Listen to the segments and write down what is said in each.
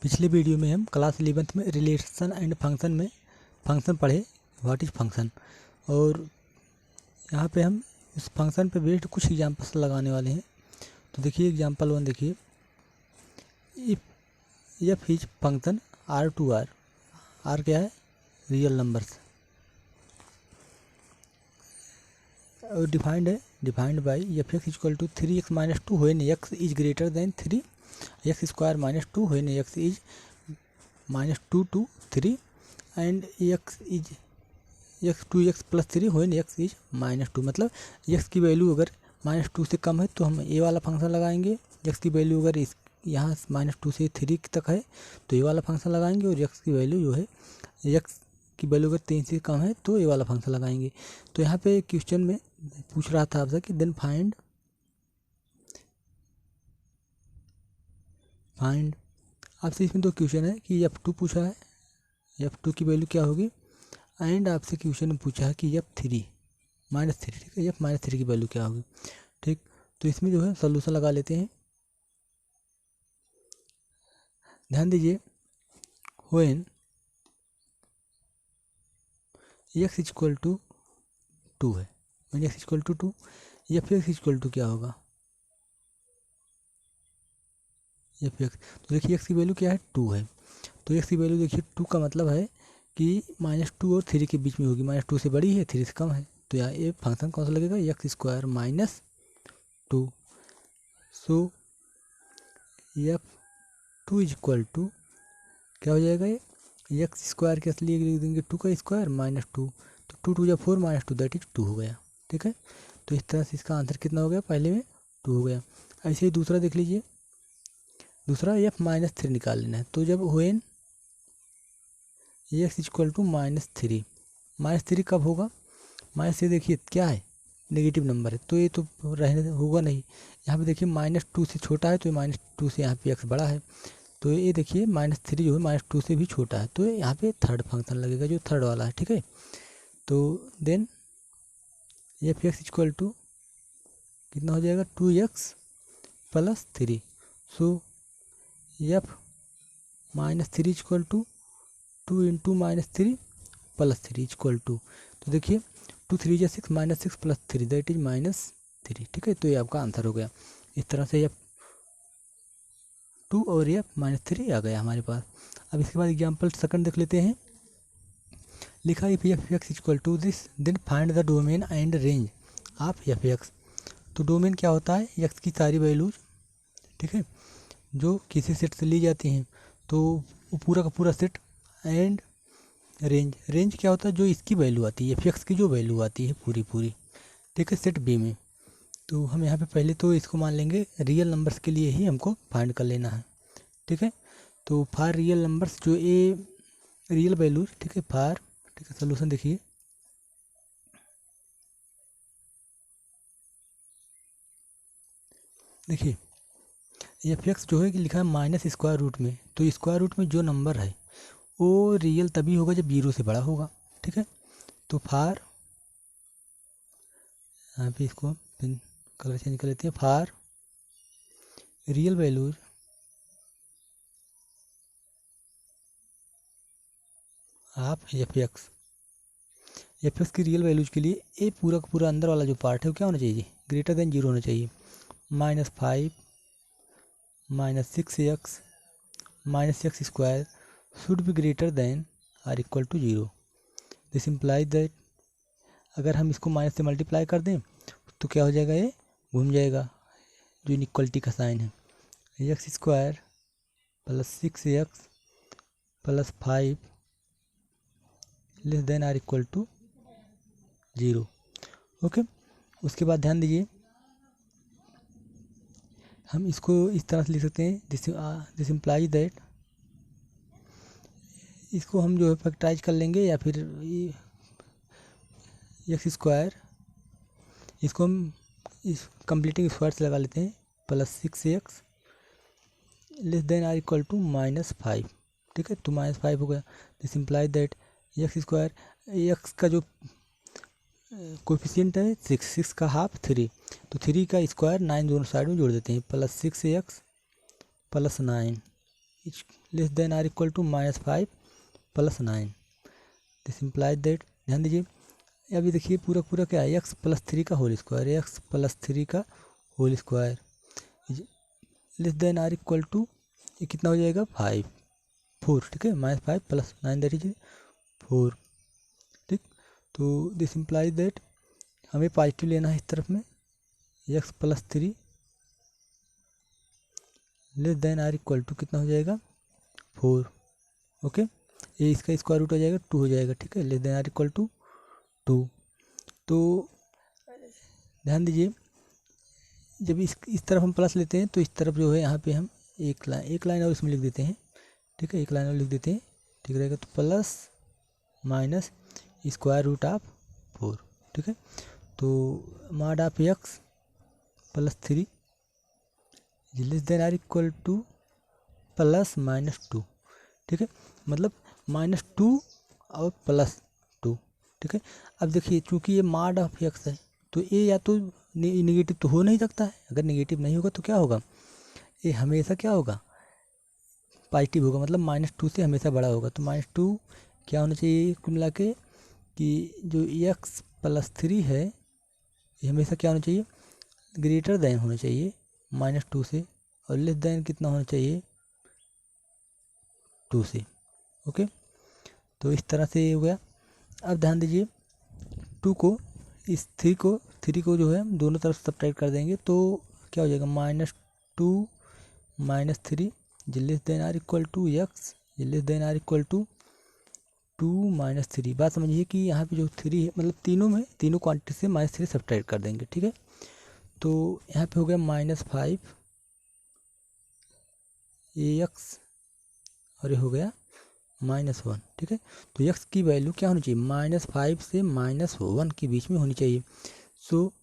पिछले वीडियो में हम क्लास 11th में रिलेशन एंड फंक्शन में फंक्शन पढ़े, व्हाट इज़ फंक्शन। और यहाँ पे हम इस फंक्शन पे बेस्ड कुछ एग्जांपल्स लगाने वाले हैं। तो देखिए एग्जांपल 1 देखिए, F is function R to R. R क्या है? Real numbers. और defined by F X equal to 3x minus 2 when X is greater than 3 X square minus 2 when X is minus 2 to 3 and X is X 2x plus 3 when X is minus 2। मतलब x की value अगर minus 2 से कम है तो हम ए वाला function लगाएंगे। X की वैल्यू अगर इस यहाँ माइनस 2 से 3 तक है तो ए वाला फंक्शन लगाएंगे। और एक्स की वैल्यू जो है, एक्स की वैल्यू अगर 3 से कम है तो ए वाला फंक्शन लगाएंगे। तो यहाँ पे क्वेश्चन में पूछ रहा था आपसे कि देन फाइंड आपसे इसमें दो क्वेश्चन है कि F2 पूछा है, F2 की वैल्यू क्या होगी, एंड आपसे क्वेश्चन में पूछा है कि F3 माइनस 3, ठीक है, F माइनस 3 की वैल्यू क्या होगी। ठीक, तो इसमें जो है सोल्यूशन लगा लेते हैं। ध्यान दीजिए, व्हेन x इक्वल टू 2 है, when x equal to 2, F X equal to क्या होगा, एफ एक्स। तो देखिए x की वैल्यू क्या है, 2 है। तो x की वैल्यू देखिए 2 का मतलब है कि माइनस 2 और 3 के बीच में होगी। माइनस 2 से बड़ी है, 3 से कम है। तो यहाँ ये फंक्शन कौन सा लगेगा, X square minus 2। So F 2 is equal to क्या हो जाएगा, ये एक्स स्क्वायर के असली लिख देंगे 2 का स्क्वायर माइनस 2। तो 2 2 या 4 माइनस 2 दैट इज 2 हो गया। ठीक है, तो इस तरह से इसका आंसर कितना हो गया, पहले में 2 हो गया। ऐसे ही दूसरा देख लीजिए, दूसरा एफ माइनस 3 निकाल लेना है। तो जब when X equal to minus 3, minus 3 कब होगा, माइनस 3 देखिए क्या है, नेगेटिव नंबर है, तो ये तो रहने होगा नहीं। यहाँ पे देखिए माइनस 2 से छोटा है, तो माइनस 2 से यहाँ पे एक्स बड़ा है। तो ये देखिए माइनस 3 जो है माइनस 2 से भी छोटा है, तो यहाँ पे थर्ड फंक्शन लगेगा जो थर्ड वाला है। ठीक है, तो then F X equal to कितना हो जाएगा, 2x plus 3। So F minus 3 equal to 2 into minus 3 plus 3 equal to, तो देखिए 2 3 या 6 minus 6 plus 3 that is minus 3। ठीक है, तो ये आपका आंसर हो गया। इस तरह से एफ 2 और एफ माइनस 3 आ गया हमारे पास। अब इसके बाद एग्जाम्पल सेकंड देख लेते हैं। लिखा if F X equal to this then find the domain and range of F X. तो डोमेन क्या होता है, एक्स की सारी वैल्यूज, ठीक है, जो किसी सेट से ली जाती हैं, तो वो पूरा का पूरा सेट। एंड रेंज क्या होता है, जो इसकी वैल्यू आती है, एफ एक्स की जो वैल्यू आती है पूरी, ठीक है, सेट बी में। तो हम यहाँ पे पहले तो इसको मान लेंगे रियल नंबर्स के लिए ही हमको फाइंड कर लेना है। ठीक है, तो फार रियल नंबर्स जो ए रियल वैल्यूज, ठीक है, फार, ठीक है, सोल्यूशन देखिए, देखिए एफ एक्स जो है कि लिखा है माइनस स्क्वायर रूट में। तो स्क्वायर रूट में जो नंबर है वो रियल तभी होगा जब 0 से बड़ा होगा। ठीक है, तो फार, यहाँ पे इसको कलर चेंज कर लेते हैं, for real values of F X की रियल वैल्यूज के लिए ये पूरा का पूरा अंदर वाला जो पार्ट है वो क्या होना चाहिए, ग्रेटर देन 0 होना चाहिए। -5 -6x minus x square should be greater than or equal to 0। This implies that अगर हम इसको माइनस से मल्टीप्लाई कर दें तो क्या हो जाएगा, ये घूम जाएगा, जो इनइक्वलिटी का साइन है। X square plus 6x plus 5 less than or equal to 0। Okay, उसके बाद ध्यान दीजिए, हम इसको इस तरह से लिख सकते हैं, दिस इम्प्लाइज दैट, इसको हम जो है फैक्टराइज कर लेंगे, या फिर एक्स स्क्वायर, इसको हम इस कंप्लीटिंग स्क्वायर से लगा लेते हैं, plus 6x less than or equal to -5। ठीक है, तो -5 हो गया। This implies that x square, x का जो कोफिशिएंट है 6 का हाफ 3, तो 3 का स्क्वायर 9 दोनों साइड में जोड़ देते हैं, plus 6x plus 9 is less than or equal to -5 + 9। This implies that, ध्यान दीजिए अभी देखिए पूरा पूरा क्या है, x+3 का होल स्क्वायर, x+3 का whole square is less than or equal to, ये कितना हो जाएगा 5 4, ठीक है, -5 + 9 दैट इज 4, ठीक। तो दिस इम्प्लाइज दैट हमें पॉजिटिव लेना है इस तरफ में, x+3 less than or equal to कितना हो जाएगा 4, ओके। ये इसका स्क्वायर रूट हो जाएगा 2 हो जाएगा, ठीक है, less than or equal to 2। तो ध्यान दीजिए जब इस तरफ हम प्लस लेते हैं तो इस तरफ जो है यहाँ पे हम एक लाइन और इसमें लिख देते हैं, ठीक है, एक लाइन और लिख देते हैं, ठीक रहेगा। तो plus minus square root of 4, ठीक है। तो mod of x+3 less than or equal to +-2, ठीक है, मतलब -2 और +2, ठीक है। अब देखिए चूंकि ये मॉड ऑफ x है तो ये या तो निगेटिव तो हो नहीं सकता है, अगर निगेटिव नहीं होगा तो क्या होगा, ये हमेशा क्या होगा पॉजिटिव होगा, मतलब -2 से हमेशा बड़ा होगा। तो -2 क्या होना चाहिए कुल मिला के कि जो x+3 है ये हमेशा क्या होना चाहिए, ग्रेटर देन होना चाहिए -2 से, और लेस देन कितना होना चाहिए 2 से, ओके। तो इस तरह से ये हो गया। अब ध्यान दीजिए 2 को इस 3 को जो है हम दोनों तरफ सब्ट्रैक्ट कर देंगे तो क्या हो जाएगा -2 -3 less than or equal to x less than or equal to 2 -3। बात समझिए कि यहाँ पे जो 3 है मतलब तीनों क्वांटिटी से -3 सब्ट्रैक्ट कर देंगे, ठीक है। तो यहाँ पे हो गया -5 ax और ये हो गया -1, ठीक है। तो x की वैल्यू क्या होनी चाहिए, -5 से -1 के बीच में होनी चाहिए। सो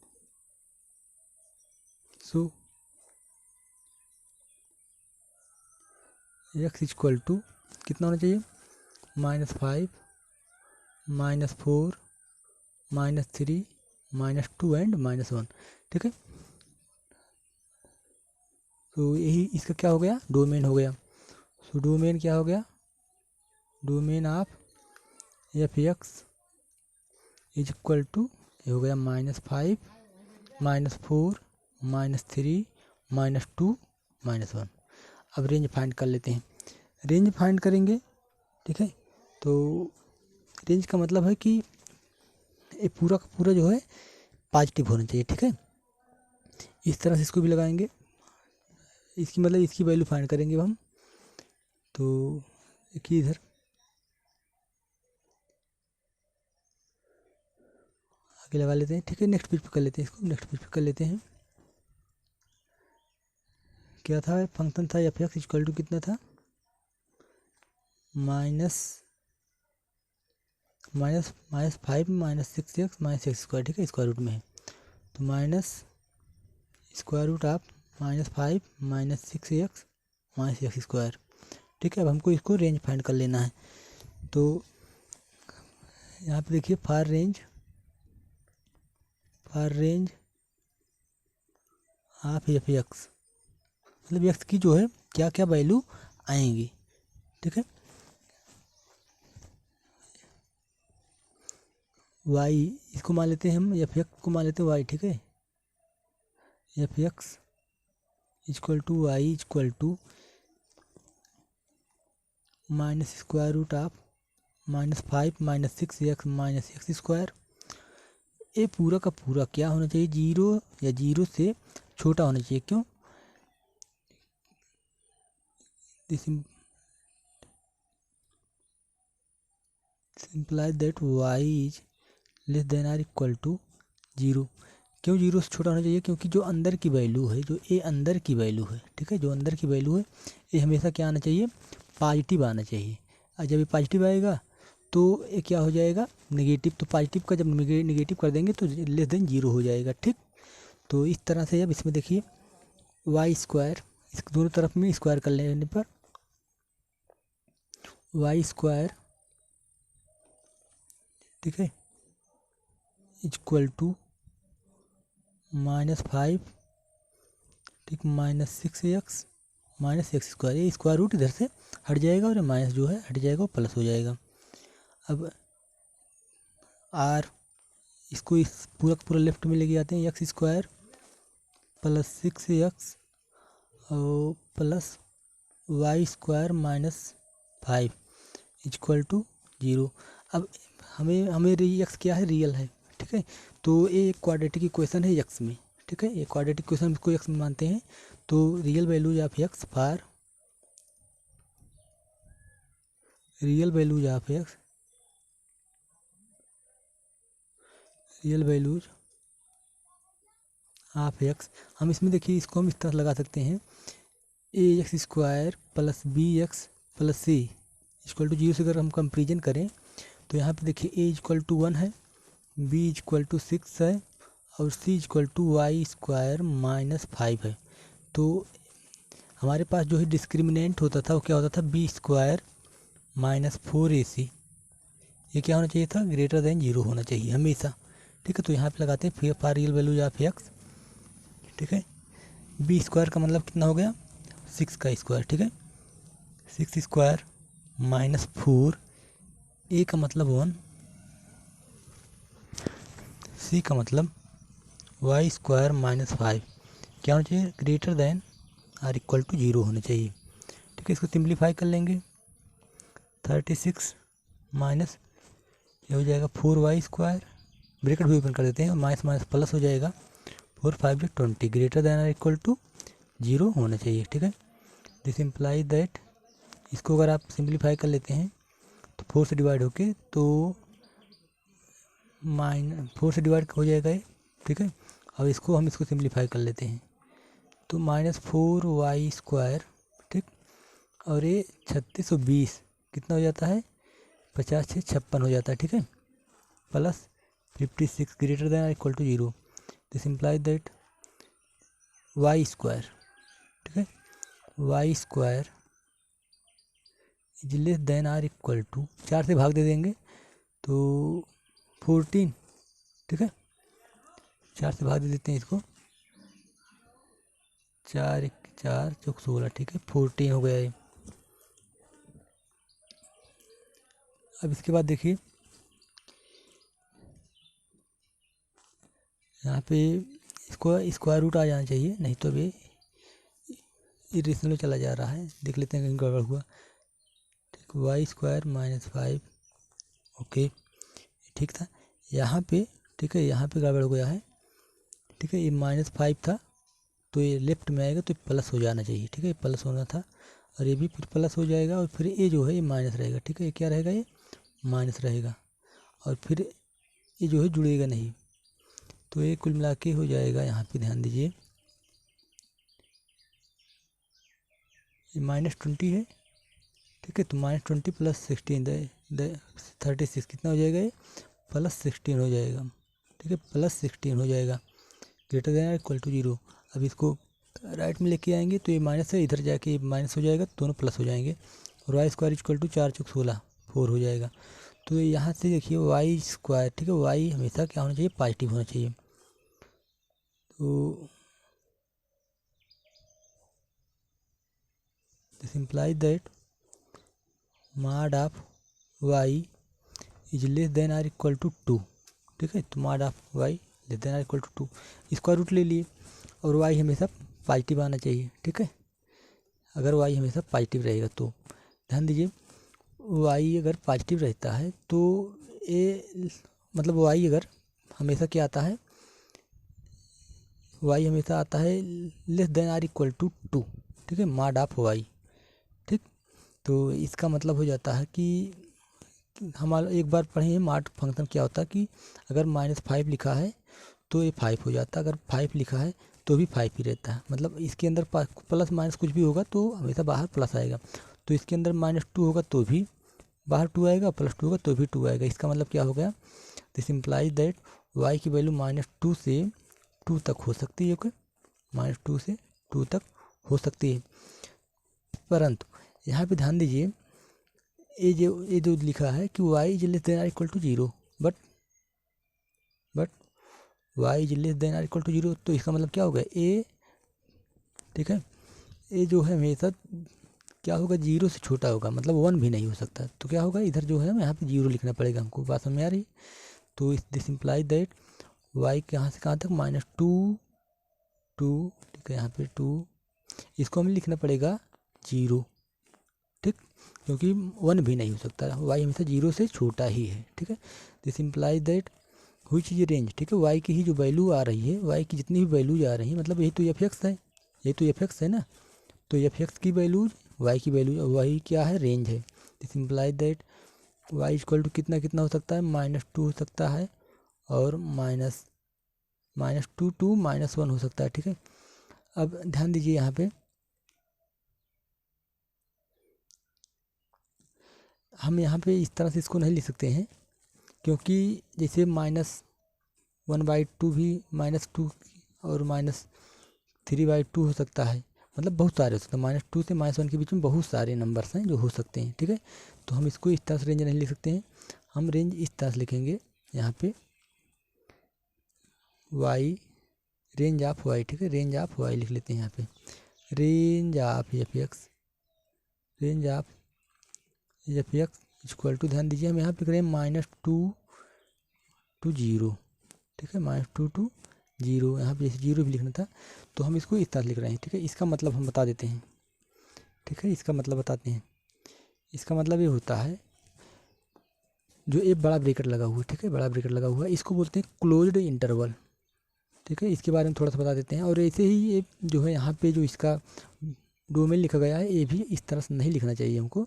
x इक्वल टू कितना होना चाहिए, -5 -4 -3 -2 एंड -1, ठीक है। तो यही इसका क्या हो गया, डोमेन हो गया। सो डोमेन क्या हो गया, domain of f(x) is equal to ये हो गया -5 -4 -3 -2 -1। अब रेंज फाइंड कर लेते हैं, रेंज फाइंड करेंगे, ठीक है। तो रेंज का मतलब है कि ये पूरा का पूरा जो है पॉजिटिव होना चाहिए, ठीक है। इस तरह से इसको भी लगाएंगे, इसकी मतलब इसकी वैल्यू फाइंड करेंगे हम। तो देखिए इधर आगे लगा लेते हैं, ठीक है। नेक्स्ट पेज पे कर लेते हैं इसको, नेक्स्ट पेज पे कर लेते हैं। क्या था फंक्शन था f(x) इक्वल टू कितना था, -5 -6x -x², ठीक है, स्क्वायर रूट में है। तो square root of -5 -6x -x², ठीक है। अब हमको इसको रेंज फाइंड कर लेना है। तो यहाँ पे देखिए फार रेंज ऑफ f(x) मतलब x की जो है क्या क्या वैल्यू आएंगी, ठीक है। y इसको मान लेते हैं हम, f(x) को मान लेते हैं y, ठीक है। f(x) equal to y equal to square root of -5 -6x -x²। ये पूरा का पूरा क्या होना चाहिए, 0 या 0 से छोटा होना चाहिए। क्यों, this implies that y is less than or equal to 0। क्यों 0 से छोटा होना चाहिए, क्योंकि जो अंदर की वैल्यू है, जो ए अंदर की वैल्यू है, ठीक है, जो अंदर की वैल्यू है ये हमेशा क्या आना चाहिए, पॉजिटिव आना चाहिए। और जब ये पॉजिटिव आएगा तो ये क्या हो जाएगा नेगेटिव। तो पॉजिटिव का जब नेगेटिव कर देंगे तो लेस देन 0 हो जाएगा, ठीक। तो इस तरह से अब इसमें देखिए y², इस दोनों तरफ में स्क्वायर कर लेने पर y², ठीक है, इक्वल टू -5, ठीक, -6x माइनस एक्स स्क्वायर, ये स्क्वायर रूट इधर से हट जाएगा और माइनस जो है हट जाएगा, वो प्लस हो जाएगा। अब आर, इसको इस पूरा का पूरा लेफ्ट में लेके आते हैं, एक्स स्क्वायर प्लस 6x और plus y square minus 5 equal to 0। अब हमें हमें एक्स क्या है, रियल है, ठीक है। तो ये एक क्वाड्रेटिक इक्वेशन है एक्स में, ठीक है। ये क्वाड्रेटिक इक्वेशन इसको एक्स में मानते हैं। तो real values of x for real values of x, real values of x, हम इसमें देखिए इसको हम इस तरह लगा सकते हैं, A X square plus B X plus C equal to 0 से अगर हम कंपेरिजन करें तो यहाँ पे देखिए ए इक्वल टू 1 है, बी इक्वल टू 6 है और C equal to Y square minus 5 है। तो हमारे पास जो है डिस्क्रिमिनेंट होता था वो क्या होता था, बी स्क्वायर माइनस 4ac, ये क्या होना चाहिए था, ग्रेटर देन 0 होना चाहिए हमेशा, ठीक है। तो यहाँ पे लगाते हैं फिर for real values of x, ठीक है। बी स्क्वायर का मतलब कितना हो गया, 6 का स्क्वायर, ठीक है। 6 स्क्वायर माइनस 4, ए का मतलब 1, सी का मतलब वाई स्क्वायर माइनस 5, क्या होना चाहिए, greater than or equal to 0 होना चाहिए, ठीक है। इसको सिंप्लीफाई कर लेंगे, 36 माइनस ये हो जाएगा 4y स्क्वायर, ब्रैकेट भी ओपन कर देते हैं, माइनस माइनस प्लस हो जाएगा, 4 5 20 greater than or equal to 0 होना चाहिए, ठीक है। दिस इम्प्लाई दैट, इसको अगर आप सिंप्लीफाई कर लेते हैं तो 4 से डिवाइड होके तो -4 से डिवाइड हो जाएगा ये, ठीक है। अब इसको हम इसको सिंप्लीफाई कर लेते हैं तो -4y स्क्वायर, ठीक, और ये 36 और 20 कितना हो जाता है, 50 से 56 हो जाता है, ठीक है, plus 56 greater than equal to 0। This imply that y square, ठीक है, y square is less than or equal to, 4 से भाग दे देंगे तो 14, ठीक है, 4 से भाग दे देते हैं इसको, 4 1 4 चौक 16, ठीक है, 14 हो गया ये। अब इसके बाद देखिए यहाँ पे इसको स्क्वायर रूट आ जाना चाहिए, नहीं तो अभी इरेशनल चला जा रहा है, देख लेते हैं कहीं गड़बड़ हुआ, ठीक, वाई स्क्वायर माइनस 5, ओके, ठीक था यहाँ पे, ठीक है, यहाँ पे गड़बड़ हो गया है, ठीक है, ये -5 था तो ये लेफ्ट में आएगा तो प्लस हो जाना चाहिए, ठीक है, प्लस होना था और ये भी फिर प्लस हो जाएगा और फिर ये जो है ये माइनस रहेगा, ठीक है, ये क्या रहेगा, ये माइनस रहेगा और फिर ये जो है जुड़ेगा नहीं, तो ये कुल मिला के हो जाएगा, यहाँ पे ध्यान दीजिए ये -20 है, ठीक है। तो -20 प्लस 16 36 कितना हो जाएगा, ये +16 हो जाएगा, ठीक है, +16 हो जाएगा, ग्रेटर देन इक्वल टू 0। अब इसको राइट में लेके आएंगे तो ये माइनस है, इधर जाके माइनस हो जाएगा, दोनों प्लस हो जाएंगे और वाई स्क्वायर इक्वल टू 4 चौक 16 4 हो जाएगा। तो यहाँ से देखिए वाई स्क्वायर, ठीक है, वाई हमेशा क्या होना चाहिए, पॉजिटिव होना चाहिए। तो this imply that mod of y is less than or equal to 2, ठीक है। तो mod of y less than or equal to 2, square root ले लिए और वाई हमेशा पॉजिटिव आना चाहिए, ठीक है। अगर वाई हमेशा पॉजिटिव रहेगा तो ध्यान दीजिए, वाई अगर पॉजिटिव रहता है तो ये मतलब वाई अगर हमेशा क्या आता है, वाई हमेशा आता है less than or equal to 2, ठीक है, मॉड ऑफ वाई, ठीक। तो इसका मतलब हो जाता है कि हमारा एक बार पढ़े मॉड फंक्शन क्या होता है कि अगर -5 लिखा है तो ये 5 हो जाता है, अगर 5 लिखा है तो भी 5 ही रहता है, मतलब इसके अंदर प्लस माइनस कुछ भी होगा तो हमेशा बाहर प्लस आएगा, तो इसके अंदर -2 होगा तो भी बाहर 2 आएगा, +2 होगा तो भी 2 आएगा। इसका मतलब क्या हो गया, दिस इम्प्लाइज दैट वाई की वैल्यू -2 से 2 तक हो सकती है, ओके, -2 से 2 तक हो सकती है, परंतु यहाँ पे ध्यान दीजिए ये जो लिखा है कि y is less than or equal to 0, but y is less than or equal to 0, तो इसका मतलब क्या हो गया, ए, ठीक है, ये जो है हमेशा क्या होगा, 0 से छोटा होगा, मतलब 1 भी नहीं हो सकता। तो क्या होगा, इधर जो है यहाँ पे 0 लिखना पड़ेगा हमको। बात समझ में आ रही? तो दिस इम्प्लाई दैट y कहाँ से कहाँ तक, -2 2, ठीक है, यहाँ पे 2, इसको हमें लिखना पड़ेगा 0, ठीक, क्योंकि 1 भी नहीं हो सकता, y हमेशा 0 से छोटा ही है, ठीक है। This imply that which is range, ठीक है, y की ही जो वैल्यू आ रही है, y की जितनी भी वैल्यूज आ रही हैं, मतलब यही तो f(x) है, यही तो f(x) है ना। तो f(x) की वैल्यूज, y की वैल्यूज, वही क्या है, रेंज है। This imply that y equal to कितना कितना हो सकता है, -2 हो सकता है, और -2 टू -1 हो सकता है, ठीक है। अब ध्यान दीजिए यहाँ पे हम यहाँ पे इस तरह से इसको नहीं लिख सकते हैं, क्योंकि जैसे -1/2 भी -2 और -3/2 हो सकता है, मतलब बहुत सारे हो सकते हैं। -2 से -1 के बीच में बहुत सारे नंबर्स हैं जो हो सकते हैं, ठीक है। तो हम इसको इस तरह से रेंज नहीं लिख सकते हैं, हम रेंज इस तरह से लिखेंगे यहाँ पे y, रेंज ऑफ y, ठीक है, रेंज ऑफ y लिख लेते हैं यहाँ पे, range of f(x), range of f(x) equal to, ध्यान दीजिए हम यहाँ पे करें -2 to 0, ठीक है, -2 to 0, यहाँ पे जैसे 0 भी लिखना था, तो हम इसको इस तरह लिख रहे हैं, ठीक है। इसका मतलब हम बता देते हैं, ठीक है, इसका मतलब बताते हैं। इसका मतलब ये होता है, जो एक बड़ा ब्रैकेट लगा हुआ है, ठीक है, बड़ा ब्रैकेट लगा हुआ है, इसको बोलते हैं क्लोज्ड इंटरवल, ठीक है। इसके बारे में थोड़ा सा बता देते हैं। और ऐसे ही ये जो है यहाँ पे जो इसका डोमेन लिखा गया है, ये भी इस तरह से नहीं लिखना चाहिए हमको,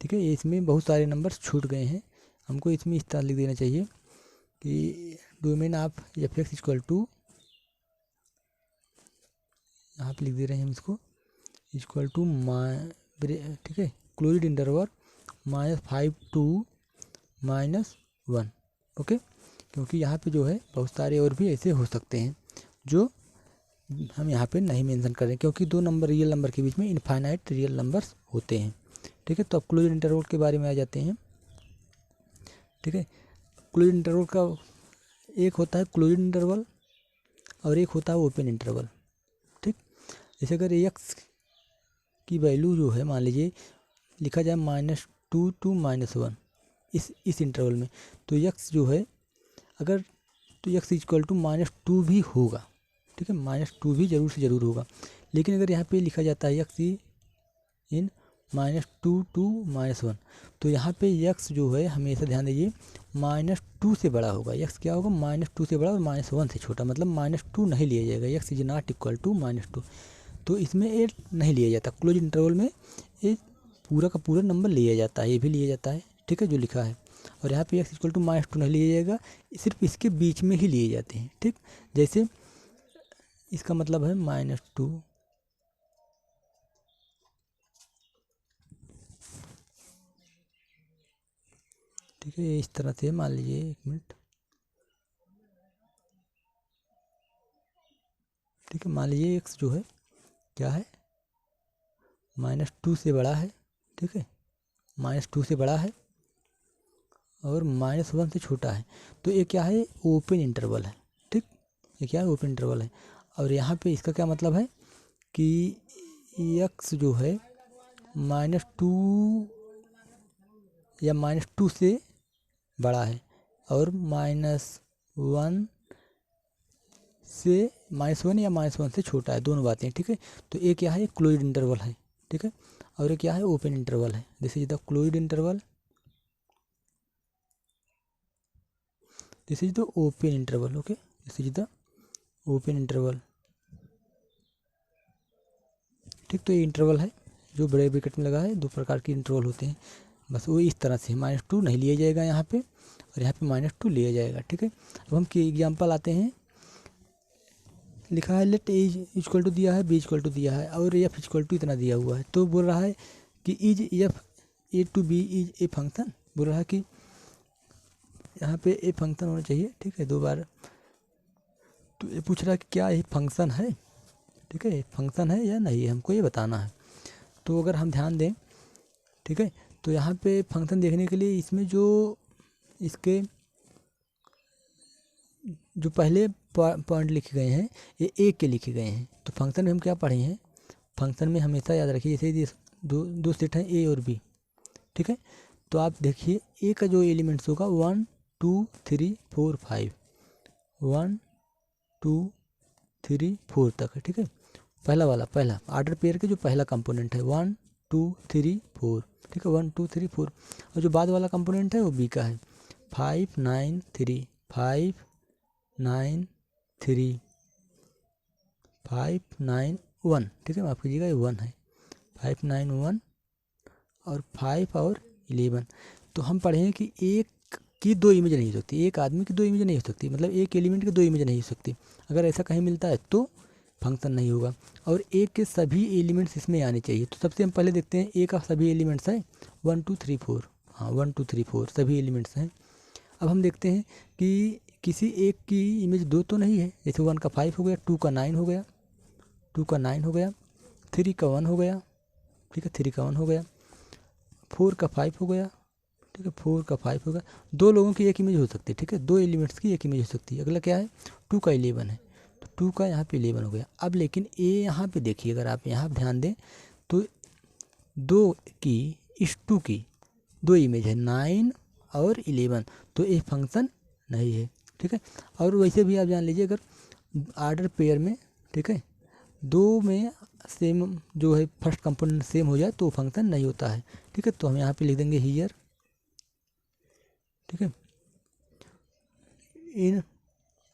ठीक है। इसमें बहुत सारे नंबर छूट गए हैं, हमको इसमें इस तरह लिख देना चाहिए कि domain of f(x) equal to, यहाँ पे लिख दे रहे हैं हम इसको, इक्वल टू ठीक है, क्लोज्ड इंटरवल -5 to -1, ओके। क्योंकि यहाँ पे जो है बहुत सारे और भी ऐसे हो सकते हैं जो हम यहाँ पे नहीं मेंशन कर रहे हैं, क्योंकि दो नंबर रियल नंबर के बीच में इनफाइनाइट रियल नंबर्स होते हैं, ठीक है। तो अब क्लोज्ड इंटरवल के बारे में आ जाते हैं, ठीक है। क्लोज्ड इंटरवल का एक होता है क्लोज्ड इंटरवल और एक होता है ओपन इंटरवल, ठीक। जैसे अगर x की वैल्यू जो है, मान लीजिए लिखा जाए -2 to -1, इस इंटरवल में, तो x जो है, अगर तो x इक्वल टू -2 भी होगा, ठीक है, -2 भी ज़रूर से ज़रूर होगा। लेकिन अगर यहाँ पे लिखा जाता है x इन -2 to -1, तो यहाँ पे x जो है हमेशा ध्यान दीजिए -2 से बड़ा होगा। x क्या होगा, -2 से बड़ा और -1 से छोटा, मतलब -2 नहीं लिया जाएगा, x is not equal to -2। तो इसमें ये नहीं लिया जाता, क्लोज इंटरवल में ये पूरा का पूरा नंबर लिया जाता है, ये भी लिया जाता है, ठीक है, जो लिखा है। और यहाँ पे x इक्वल टू -2 नहीं लिया जाएगा, सिर्फ इसके बीच में ही लिए जाते हैं, ठीक। जैसे इसका मतलब है -2, ठीक है, इस तरह से मान लीजिए, एक मिनट, ठीक है, मान लीजिए x जो है क्या है, -2 से बड़ा है, ठीक है, -2 से बड़ा है और -1 से छोटा है। तो ये क्या है, ओपन इंटरवल है, ठीक, ये क्या है, ओपन इंटरवल है। और यहाँ पे इसका क्या मतलब है कि x जो है -2 या -2 से बड़ा है और -1 से -1 या -1 से छोटा है, दोनों बातें, ठीक है। तो ये क्या है, क्लोज्ड इंटरवल है, ठीक है, और ये क्या है, ओपन इंटरवल है। This is the closed interval, this is the open interval, okay, this is the open interval, ठीक। तो ये इंटरवल है जो बड़े ब्रैकेट में लगा है, दो प्रकार के इंटरवल होते हैं, बस वो इस तरह से -2 नहीं लिया जाएगा यहाँ पे, और यहाँ पे -2 लिया जाएगा, ठीक है। अब हम एग्जाम्पल आते हैं, लिखा है लेट एज इक्वल टू दिया है, बी इक्वल टू दिया है, और एफ इक्वल टू इतना दिया हुआ है। तो बोल रहा है कि is f a to b is a function, बोल रहा है कि यहाँ पे ए फंक्शन होना चाहिए, ठीक है, दो बार। तो ये पूछ रहा है कि क्या ये फंक्शन है, ठीक है, फंक्शन है या नहीं, हमको ये बताना है। तो अगर हम ध्यान दें, ठीक है, तो यहाँ पे फंक्शन देखने के लिए इसमें जो इसके जो पहले पॉइंट लिखे गए हैं, ये ए के लिखे गए हैं। तो फंक्शन में हम क्या पढ़े हैं, फंक्शन में हमेशा याद रखिए, जैसे ये दो सेट हैं ए और बी, ठीक है। तो आप देखिए ए का जो एलिमेंट्स होगा 1 2 3 4 5, 1 2 3 4 तक है, ठीक है। पहला आर्डर पेयर के जो पहला कंपोनेंट है 1 2 3 4, ठीक है, 1 2 3 4। और जो बाद वाला कंपोनेंट है वो बी का है 5 9 3, 5 9 3 5 9 1, ठीक है, माफ़ कीजिएगा ये 1 है, 5 9 1 और 5 और 11। तो हम पढ़े हैं कि एक की दो इमेज नहीं हो सकती, एक आदमी की दो इमेज नहीं हो सकती, मतलब एक एलिमेंट की दो इमेज नहीं हो सकती। अगर ऐसा कहीं मिलता है तो फंक्शन नहीं होगा। और ए के सभी एलिमेंट्स इसमें आने चाहिए। तो सबसे हम पहले देखते हैं ए का सभी एलिमेंट्स हैं 1 2 3 4, हाँ 1 2 3 4 सभी एलिमेंट्स हैं। अब हम देखते हैं कि किसी एक की इमेज दो तो नहीं है, जैसे 1 का 5 हो गया, 2 का 9 हो गया, 2 का 9 हो गया, 3 का 1 हो गया, ठीक है, 3 का 1 हो गया, 4 का 5 हो गया, ठीक है, 4 का 5 हो गया। दो लोगों की एक इमेज हो सकती है, ठीक है, दो एलिमेंट्स की एक इमेज हो सकती है। अगला क्या है 2 का 11 है, तो 2 का यहाँ पे 11 हो गया। अब लेकिन ए यहाँ पे देखिए, अगर आप यहाँ ध्यान दें तो दो की इस 2 की दो इमेज है 9 और 11, तो ये फंक्शन नहीं है, ठीक है। और वैसे भी आप जान लीजिए अगर आर्डर पेयर में, ठीक है, दो में सेम जो है फर्स्ट कंपोनेंट सेम हो जाए तो फंक्शन नहीं होता है, ठीक है। तो हम यहाँ पे लिख देंगे हियर, ठीक है, इन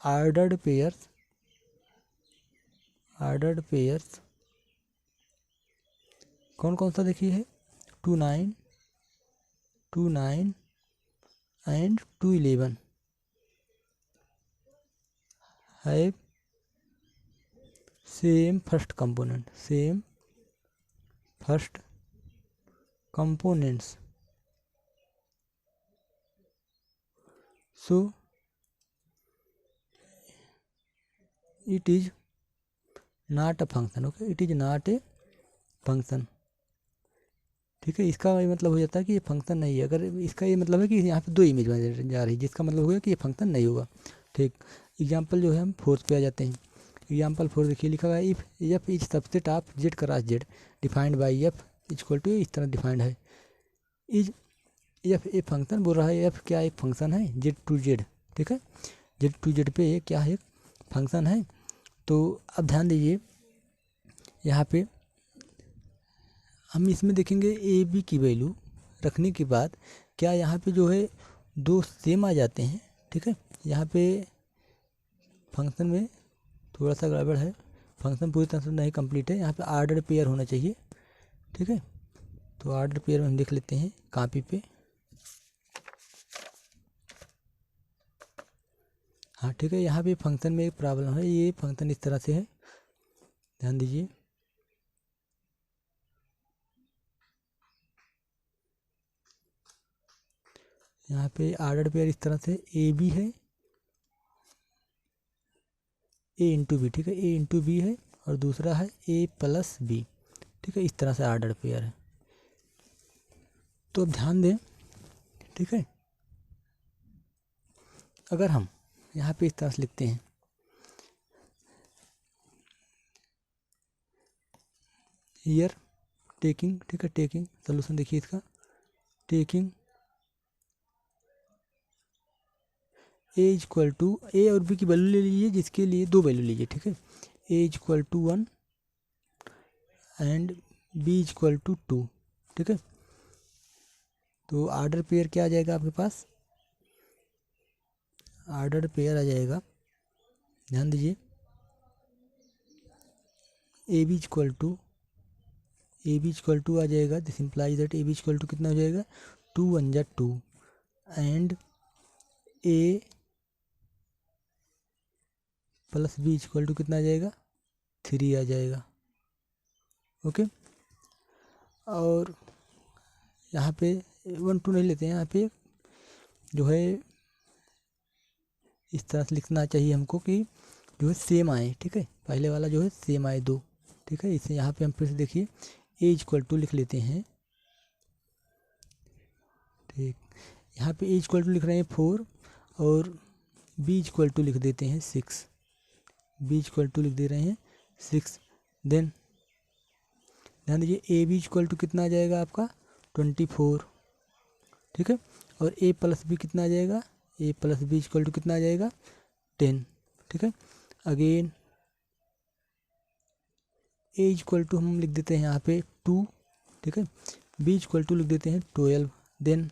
आर्डर्ड पेयर्स कौन कौन सा देखिए है 2 9 एंड 2 11 है same first components, so it is not a function, okay, it is not a function, ठीक है। इसका ये मतलब हो जाता है कि ये फंक्शन नहीं है। अगर इसका ये मतलब है कि यहाँ पे दो इमेज बन जा रही है, जिसका मतलब होगा कि ये फंक्शन नहीं होगा, ठीक। एग्जाम्पल जो है हम फोर्थ पे आ जाते हैं। एग्जाम्पल 4 देखिए लिखा हुआ है if f is subset of z cross z defined by f equal to, इस तरह डिफाइंड है। इज एफ ए फंक्शन बोल रहा है, एफ क्या एक फंक्शन है जेड टू जेड, ठीक है, जेड टू जेड पे ये क्या है फंक्शन है। तो अब ध्यान दीजिए यहाँ पे हम इसमें देखेंगे ए बी की वैल्यू रखने के बाद क्या यहाँ पे जो है दो सेम आ जाते हैं, ठीक है। यहाँ पे फंक्शन में थोड़ा सा गड़बड़ है, फंक्शन पूरी तरह से नहीं कंप्लीट है, यहाँ पे आर्डर पेयर होना चाहिए, ठीक है। तो आर्डर पेयर में हम देख लेते हैं कॉपी पे, हाँ ठीक है। यहाँ पे फंक्शन में एक प्रॉब्लम है, ये फंक्शन इस तरह से है, ध्यान दीजिए। यहाँ पे आर्डर पेयर इस तरह से ए बी है, ए इंटू बी, ठीक है, ए इंटू बी है और दूसरा है ए प्लस बी, ठीक है, इस तरह से आर्डर पेयर है। तो अब ध्यान दें, ठीक है, अगर हम यहाँ पे इस तरह से लिखते हैं हियर टेकिंग, ठीक है, टेकिंग सोल्यूशन देखिए इसका, टेकिंग ए इक्वल टू ए और बी की वैल्यू ले लीजिए, जिसके लिए दो वैल्यू लीजिए, ठीक है, A equal to 1 and B equal to 2, ठीक है। तो आर्डर पेयर क्या आ जाएगा आपके पास, आर्डर पेयर आ जाएगा, ध्यान दीजिए, ए बी इक्वल टू आ जाएगा, this implies that a b equal to कितना हो जाएगा 2 1 जा 2 and A plus B equal to कितना आ जाएगा 3 आ जाएगा, ओके। और यहाँ पे 1 2 नहीं लेते हैं, यहाँ पे जो है इस तरह से लिखना चाहिए हमको कि जो है सेम आए, ठीक है, पहले वाला जो है सेम आए दो, ठीक है। इसे यहाँ पे हम फिर से देखिए ए इक्वल टू लिख लेते हैं, ठीक, यहाँ पे ए इक्वल टू लिख रहे हैं 4 और बी इक्वल टू लिख देते हैं 6, बी इक्वल टू लिख दे रहे हैं 6, देन ध्यान दीजिए ए बी इक्वल टू कितना आ जाएगा आपका 24, ठीक है। और ए प्लस बी कितना आ जाएगा, ए प्लस बी इक्वल टू कितना आ जाएगा 10, ठीक है। अगेन ए इक्वल टू हम लिख देते हैं यहाँ पे 2, ठीक है। बी इक्वल टू लिख देते हैं 12, then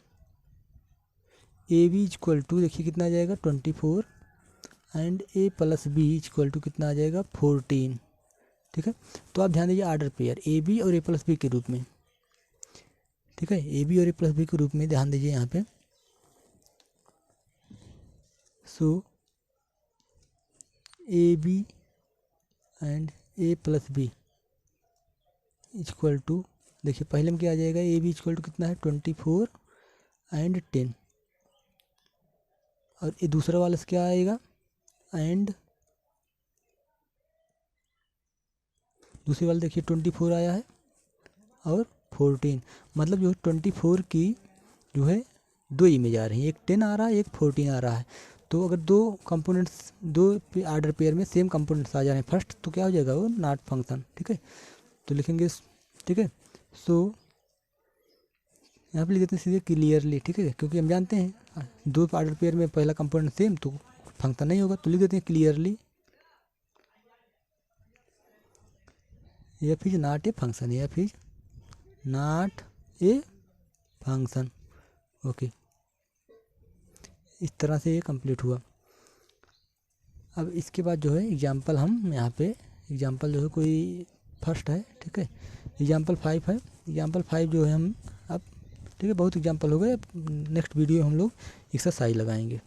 a b equal to देखिए कितना आ जाएगा 24 and A plus B equal to कितना आ जाएगा 14, ठीक है। तो आप ध्यान दीजिए आर्डर पेयर ए बी और ए प्लस बी के रूप में, ठीक है, ए बी और ए प्लस बी के रूप में ध्यान दीजिए यहाँ पे। So A B and A plus B equal to, देखिए पहले में क्या आ जाएगा, ए बी इक्वल टू कितना है 24 एंड 10, और ये दूसरा वाला से क्या आएगा, एंड दूसरे वाले देखिए 24 आया है और 14, मतलब जो 24 की जो है दो इमेज आ रही हैं, एक 10 आ रहा है, एक 14 आ रहा है। तो अगर दो कंपोनेंट्स, दो आर्डर पेयर में सेम कंपोनेंट्स आ जा रहे हैं फर्स्ट, तो क्या हो जाएगा वो नॉट फंक्शन, ठीक है। तो लिखेंगे, ठीक है। सो यहाँ पे लिख देते हैं सीधे क्लियरली, ठीक है, क्योंकि हम जानते हैं दो आर्डर पेयर में पहला कंपोनेंट सेम तो फंक्शन नहीं होगा, तो लिख देते हैं clearly F is not a function, F is not a function, okay. इस तरह से ये कंप्लीट हुआ। अब इसके बाद जो है एग्जाम्पल, हम यहाँ पे एग्जाम्पल जो है कोई फर्स्ट है, ठीक है, एग्जाम्पल 5 है। एग्जाम्पल 5 जो है हम अब, ठीक है, बहुत एग्जाम्पल हो गए, अब नेक्स्ट वीडियो हम लोग एक्सरसाइज लगाएंगे।